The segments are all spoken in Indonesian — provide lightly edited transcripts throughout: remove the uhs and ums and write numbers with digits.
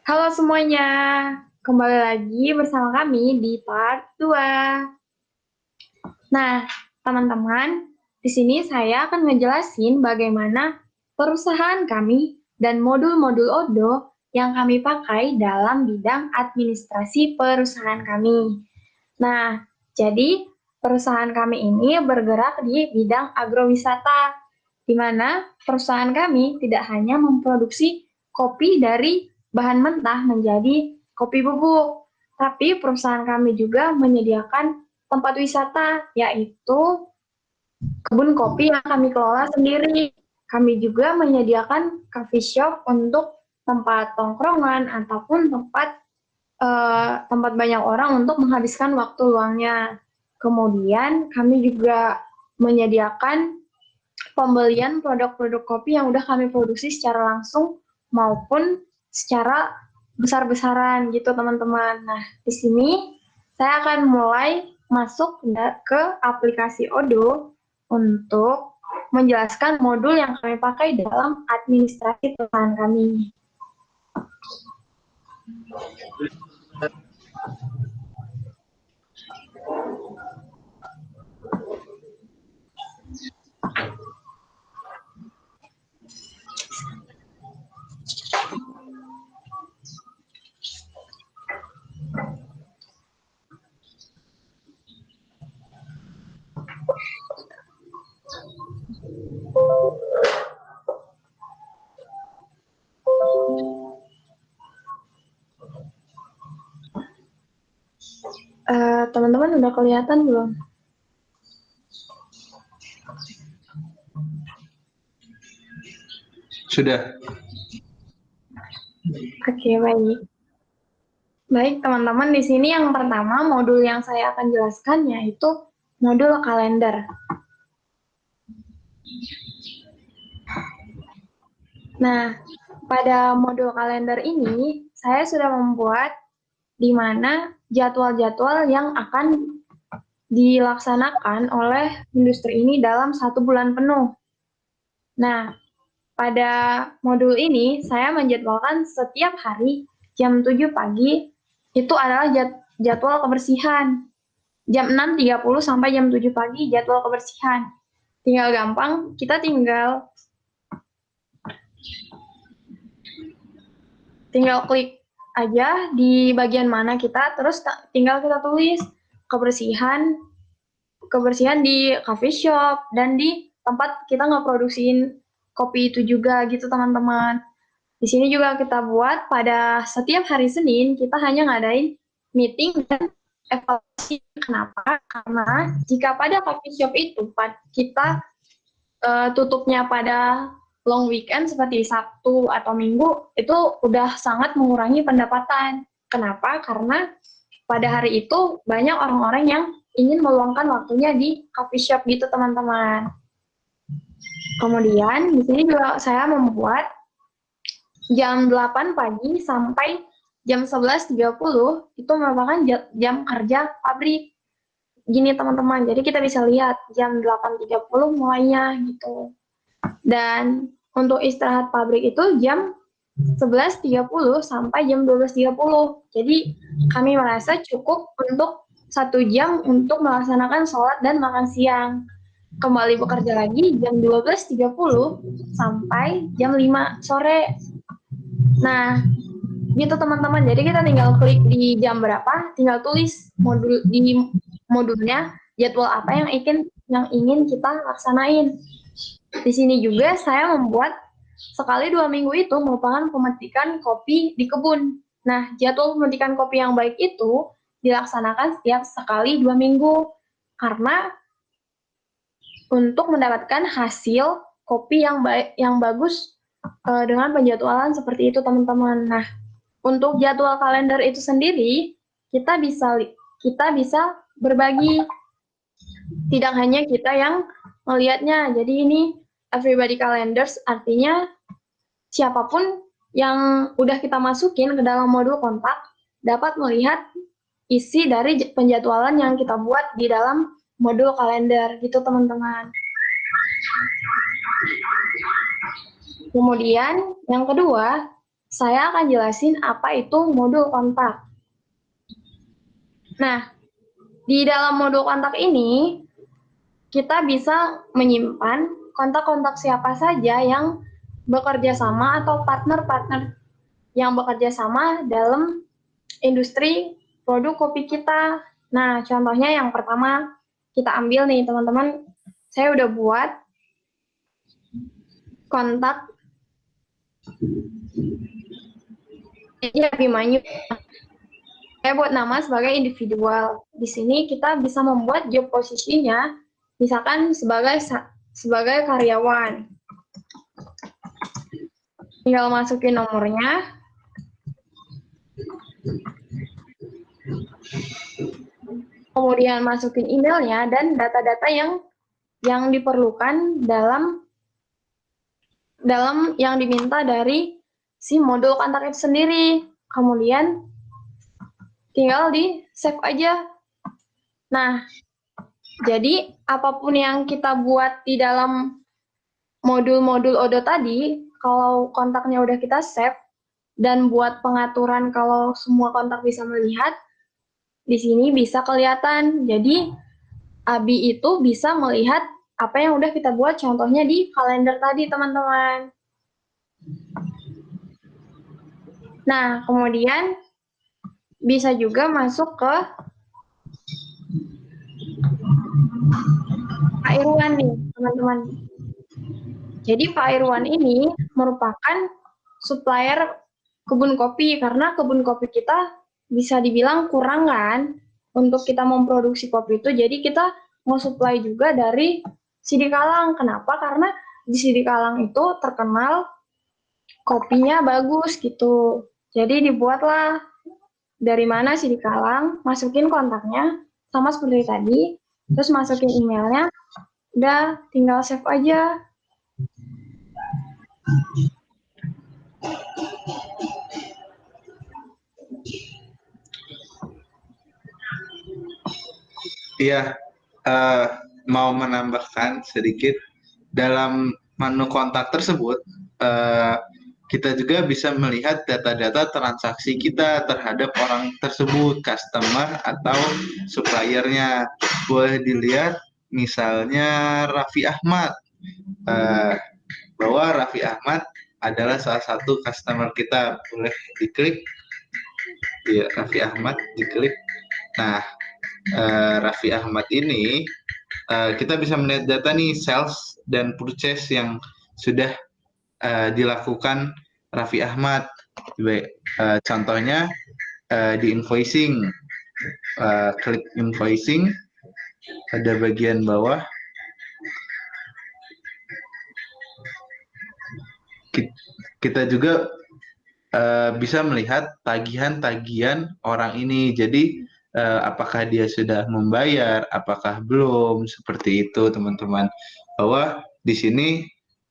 Halo semuanya, kembali lagi bersama kami di part 2. Nah, teman-teman, di sini saya akan ngejelasin bagaimana perusahaan kami dan modul-modul ODO yang kami pakai dalam bidang administrasi perusahaan kami. Nah, jadi perusahaan kami ini bergerak di bidang agrowisata, di mana perusahaan kami tidak hanya memproduksi kopi dari bahan mentah menjadi kopi bubuk, tapi perusahaan kami juga menyediakan tempat wisata, yaitu kebun kopi yang kami kelola sendiri. Kami juga menyediakan coffee shop untuk tempat tongkrongan ataupun tempat banyak orang untuk menghabiskan waktu luangnya. Kemudian kami juga menyediakan pembelian produk-produk kopi yang udah kami produksi secara langsung maupun secara besar-besaran gitu teman-teman. Nah, di sini saya akan mulai masuk ke aplikasi Odoo untuk menjelaskan modul yang kami pakai dalam administrasi perusahaan kami. Teman-teman udah kelihatan belum? Sudah. Oke, baik. Baik, teman-teman, di sini yang pertama modul yang saya akan jelaskan yaitu modul kalender. Nah, pada modul kalender ini saya sudah membuat di mana jadwal-jadwal yang akan dilaksanakan oleh industri ini dalam 1 bulan penuh. Nah, pada modul ini saya menjadwalkan setiap hari jam 7 pagi itu adalah jadwal kebersihan. Jam 6.30 sampai jam 7 pagi jadwal kebersihan. Tinggal gampang, kita tinggal klik aja di bagian mana kita, terus tinggal kita tulis kebersihan di coffee shop dan di tempat kita ngeproduksiin kopi itu juga gitu teman-teman. Di sini juga kita buat pada setiap hari Senin kita hanya ngadain meeting dan evaluasi. Kenapa? Karena jika pada coffee shop itu kita tutupnya pada long weekend seperti Sabtu atau Minggu, itu udah sangat mengurangi pendapatan. Kenapa? Karena pada hari itu banyak orang-orang yang ingin meluangkan waktunya di coffee shop gitu teman-teman. Kemudian di sini juga saya membuat jam 8 pagi sampai jam 11.30 itu merupakan jam kerja pabrik. Gini teman-teman, jadi kita bisa lihat jam 8.30 mulainya gitu. Dan untuk istirahat pabrik itu jam 11.30 sampai jam 12.30. Jadi kami merasa cukup untuk 1 jam untuk melaksanakan sholat dan makan siang. Kembali bekerja lagi jam 12.30 sampai jam 5 sore. Nah, gitu teman-teman. Jadi kita tinggal klik di jam berapa, tinggal tulis di modulnya jadwal apa yang ingin kita laksanain. Di sini juga saya membuat sekali 2 minggu itu merupakan pemetikan kopi di kebun. Nah, jadwal pemetikan kopi yang baik itu dilaksanakan setiap sekali 2 minggu. Karena untuk mendapatkan hasil kopi yang baik, yang bagus dengan penjadwalan seperti itu teman-teman. Nah, untuk jadwal kalender itu sendiri kita bisa berbagi. Tidak hanya kita yang melihatnya. Jadi ini everybody calendars artinya siapapun yang udah kita masukin ke dalam modul kontak dapat melihat isi dari penjadwalan yang kita buat di dalam modul kalender gitu teman-teman. Kemudian yang kedua, saya akan jelasin apa itu modul kontak. Nah, di dalam modul kontak ini, kita bisa menyimpan kontak-kontak siapa saja yang bekerja sama atau partner-partner yang bekerja sama dalam industri produk kopi kita. Nah, contohnya yang pertama kita ambil nih teman-teman, saya udah buat kontak Abimanyu. Saya buat nama sebagai individual. Di sini kita bisa membuat job posisinya, misalkan sebagai karyawan. Tinggal masukin nomornya. Kemudian masukin emailnya dan data-data yang diperlukan dalam yang diminta dari si modul kontak itu sendiri. Kemudian tinggal di save aja. Nah, jadi apapun yang kita buat di dalam modul-modul Odo tadi, kalau kontaknya udah kita save dan buat pengaturan kalau semua kontak bisa melihat, di sini bisa kelihatan. Jadi Abi itu bisa melihat apa yang udah kita buat, contohnya di kalender tadi, teman-teman. Nah, kemudian bisa juga masuk ke Pak Irwan nih, teman-teman. Jadi Pak Irwan ini merupakan supplier kebun kopi, karena kebun kopi kita bisa dibilang kurang kan untuk kita memproduksi kopi itu. Jadi kita mau supply juga dari Sidikalang. Kenapa? Karena di Sidikalang itu terkenal kopinya bagus gitu. Jadi dibuatlah dari mana Sidikalang, masukin kontaknya sama seperti tadi, terus masukin emailnya, udah tinggal save aja. Iya, mau menambahkan sedikit dalam menu kontak tersebut, kita juga bisa melihat data-data transaksi kita terhadap orang tersebut, customer atau suppliernya. Boleh dilihat misalnya Raffi Ahmad, bahwa Raffi Ahmad adalah salah satu customer kita. Boleh diklik, ya Raffi Ahmad diklik. Nah, Raffi Ahmad ini kita bisa melihat data nih sales dan purchase yang sudah dilakukan Raffi Ahmad. Contohnya di invoicing, klik invoicing, pada bagian bawah kita juga bisa melihat tagihan-tagihan orang ini. Jadi apakah dia sudah membayar, apakah belum, seperti itu teman-teman. Bahwa di sini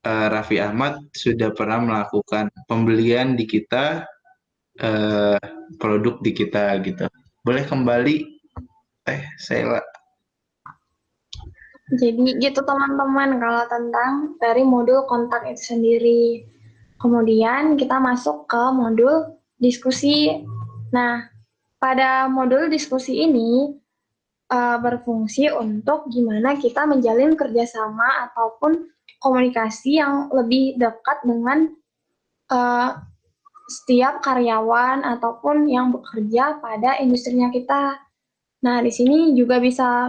Raffi Ahmad sudah pernah melakukan pembelian di kita, produk di kita gitu. Boleh kembali, Sheila. Jadi gitu teman-teman kalau tentang dari modul kontak itu sendiri. Kemudian kita masuk ke modul diskusi. Nah, pada modul diskusi ini berfungsi untuk gimana kita menjalin kerjasama ataupun komunikasi yang lebih dekat dengan setiap karyawan ataupun yang bekerja pada industrinya kita. Nah, di sini juga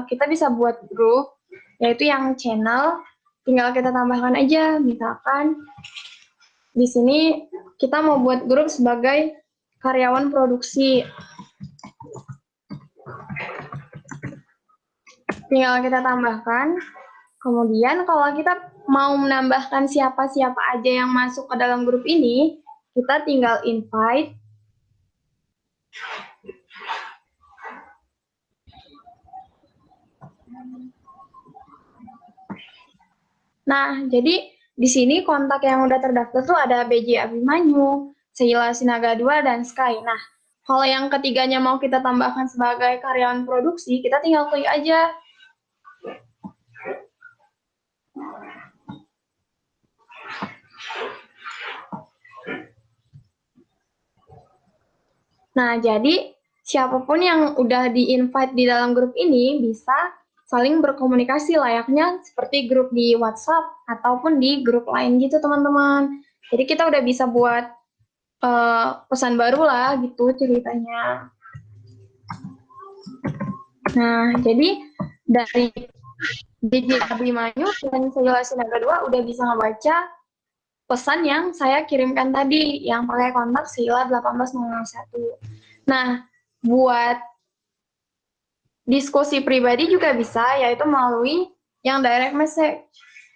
kita bisa buat grup, yaitu yang channel, tinggal kita tambahkan aja. Misalkan di sini kita mau buat grup sebagai karyawan produksi. Tinggal kita tambahkan. Kemudian kalau kita mau menambahkan siapa-siapa aja yang masuk ke dalam grup ini, kita tinggal invite. Nah, jadi di sini kontak yang udah terdaftar tuh ada BJ Abimanyu, Sheila Sinaga 2, dan Sky. Nah, kalau yang ketiganya mau kita tambahkan sebagai karyawan produksi, kita tinggal klik aja. Nah, jadi siapapun yang udah di-invite di dalam grup ini bisa saling berkomunikasi layaknya seperti grup di WhatsApp ataupun di grup lain gitu, teman-teman. Jadi kita udah bisa buat pesan baru lah gitu ceritanya. Nah, jadi dari DJ Abimanyu dan Sejala Sinaga 2 udah bisa ngebaca pesan yang saya kirimkan tadi yang pakai kontak Sila 18001. Nah, buat diskusi pribadi juga bisa, yaitu melalui yang direct message.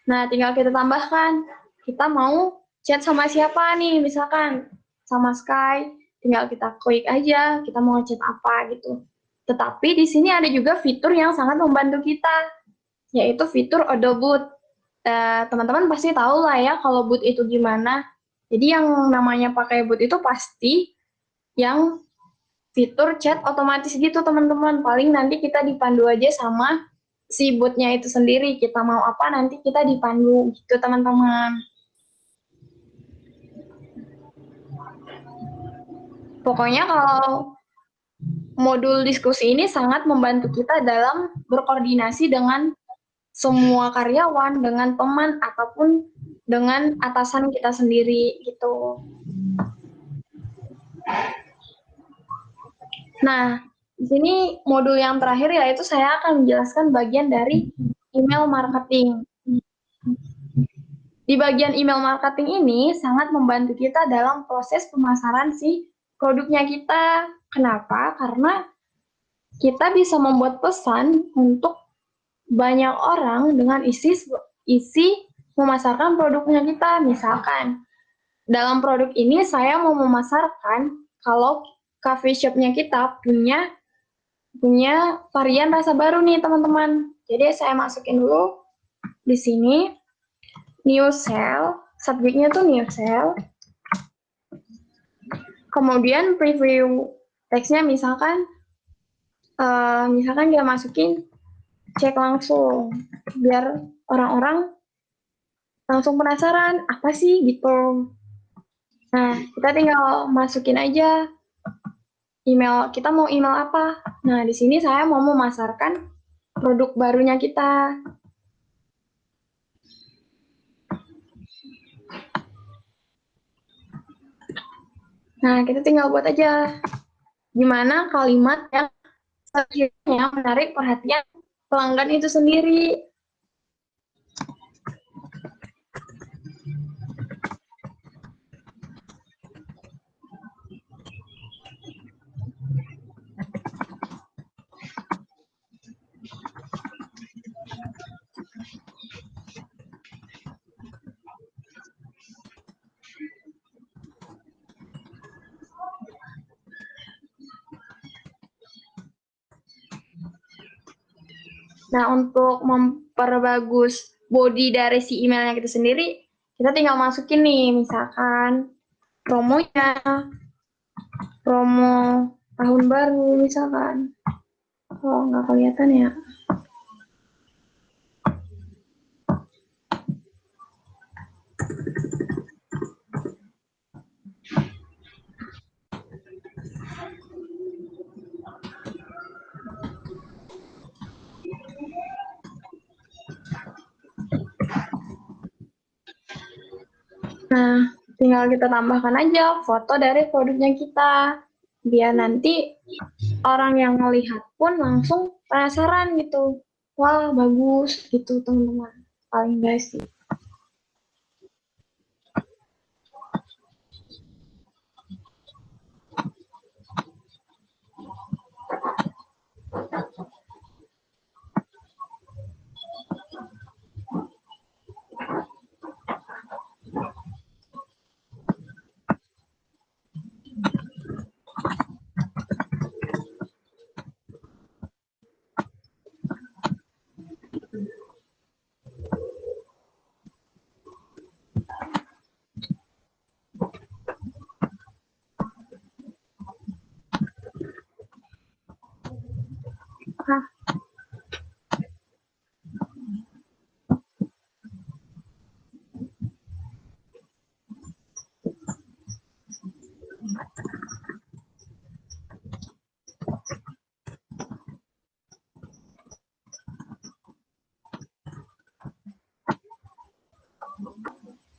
Nah, tinggal kita tambahkan, kita mau chat sama siapa nih, misalkan sama Sky, tinggal kita klik aja, kita mau chat apa gitu. Tetapi di sini ada juga fitur yang sangat membantu kita, yaitu fitur auto boot. Teman-teman pasti tahu lah ya kalau boot itu gimana. Jadi yang namanya pakai boot itu pasti yang fitur chat otomatis gitu teman-teman. Paling nanti kita dipandu aja sama si botnya itu sendiri. Kita mau apa nanti kita dipandu gitu teman-teman. Pokoknya kalau modul diskusi ini sangat membantu kita dalam berkoordinasi dengan semua karyawan, dengan teman, ataupun dengan atasan kita sendiri gitu. Nah, di sini modul yang terakhir yaitu saya akan menjelaskan bagian dari email marketing. Di bagian email marketing ini sangat membantu kita dalam proses pemasaran si produknya kita. Kenapa? Karena kita bisa membuat pesan untuk banyak orang dengan isi memasarkan produknya kita. Misalkan, dalam produk ini saya mau memasarkan kalau coffee shop-nya kita punya varian rasa baru nih teman-teman. Jadi saya masukin dulu di sini new sale, subjeknya tuh new sale. Kemudian preview teksnya misalkan dia masukin cek langsung biar orang-orang langsung penasaran apa sih gitu. Nah, kita tinggal masukin aja email, kita mau email apa. Nah, di sini saya mau memasarkan produk barunya kita. Nah, kita tinggal buat aja gimana kalimat yang sekiranya menarik perhatian pelanggan itu sendiri. Nah, untuk memperbagus body dari si emailnya kita sendiri, kita tinggal masukin nih, misalkan promonya, promo tahun baru misalkan. Oh, nggak kelihatan ya. Nah, tinggal kita tambahkan aja foto dari produknya kita. Biar nanti orang yang melihat pun langsung penasaran gitu. Wah, bagus gitu teman-teman. Paling guys sih.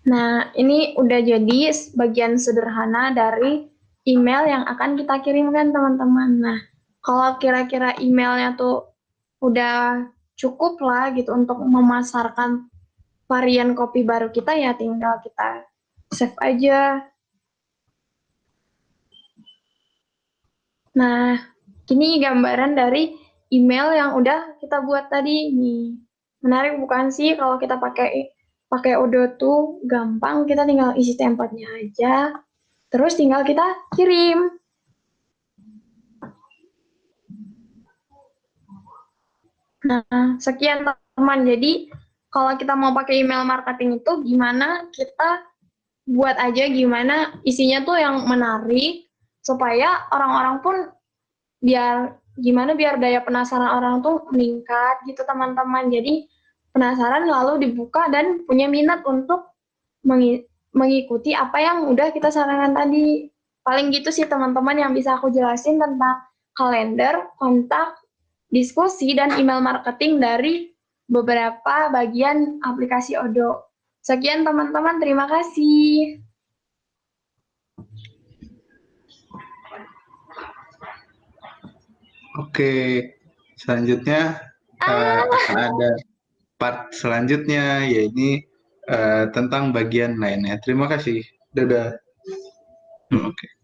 Nah, ini udah jadi bagian sederhana dari email yang akan kita kirimkan, teman-teman. Nah, kalau kira-kira emailnya tuh udah cukup lah gitu untuk memasarkan varian kopi baru kita, ya tinggal kita save aja. Nah, ini gambaran dari email yang udah kita buat tadi nih. Menarik bukan sih kalau kita pakai Odoo tuh gampang, kita tinggal isi template-nya aja, terus tinggal kita kirim. Nah, sekian teman. Jadi, kalau kita mau pakai email marketing itu gimana kita buat aja gimana isinya tuh yang menarik supaya orang-orang pun biar daya penasaran orang tuh meningkat gitu teman-teman. Jadi penasaran lalu dibuka dan punya minat untuk mengikuti apa yang udah kita sarankan tadi. Paling gitu sih teman-teman yang bisa aku jelasin tentang kalender, kontak, diskusi, dan email marketing dari beberapa bagian aplikasi Odoo. Sekian teman-teman, terima kasih. Oke, selanjutnya akan ada part selanjutnya, yaitu tentang bagian lainnya. Terima kasih. Dadah. Oke.